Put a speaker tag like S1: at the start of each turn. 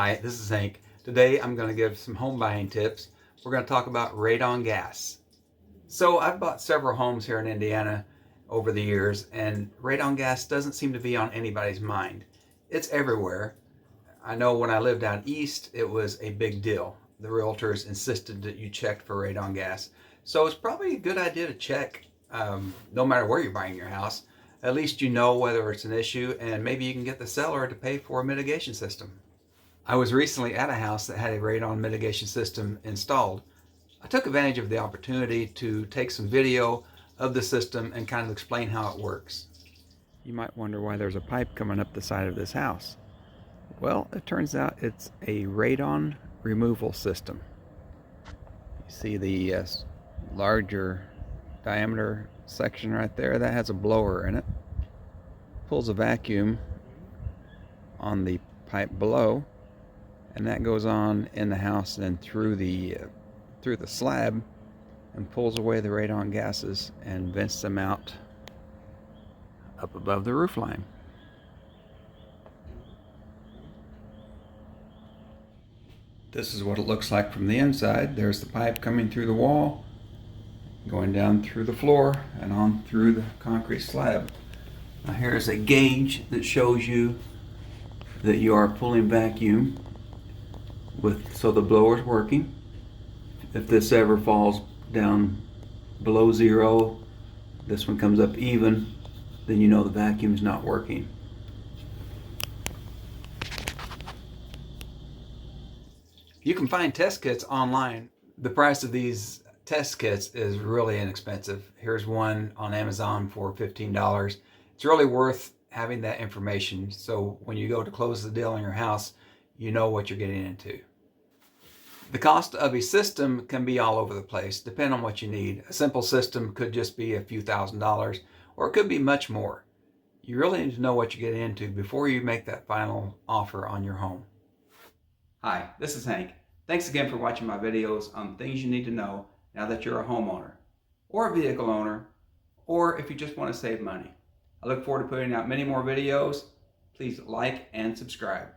S1: Hi, this is Hank. Today I'm going to give some home buying tips. We're going to talk about radon gas. So I've bought several homes here in Indiana over the years, and radon gas doesn't seem to be on anybody's mind. It's everywhere. I know when I lived out east, it was a big deal. The realtors insisted that you checked for radon gas. So it's probably a good idea to check no matter where you're buying your house. At least you know whether it's an issue, and maybe you can get the seller to pay for a mitigation system. I was recently at a house that had a radon mitigation system installed. I took advantage of the opportunity to take some video of the system and kind of explain how it works. You might wonder why there's a pipe coming up the side of this house. Well, it turns out it's a radon removal system. You see the larger diameter section right there? That has a blower in it. Pulls a vacuum on the pipe below, and that goes on in the house and through the slab and pulls away the radon gases and vents them out up above the roof line. This is what it looks like from the inside. There's the pipe coming through the wall, going down through the floor and on through the concrete slab. Now here's a gauge that shows you that you are pulling vacuum so the blower's working. If this ever falls down below zero, this one comes up even, then you know the vacuum's not working. You can find test kits online. The price of these test kits is really inexpensive. Here's one on Amazon for $15. It's really worth having that information so when you go to close the deal on your house, you know what you're getting into. The cost of a system can be all over the place, depending on what you need. A simple system could just be a few $1,000s, or it could be much more. You really need to know what you're getting into before you make that final offer on your home. Hi, this is Hank. Thanks again for watching my videos on things you need to know now that you're a homeowner, or a vehicle owner, or if you just want to save money. I look forward to putting out many more videos. Please like and subscribe.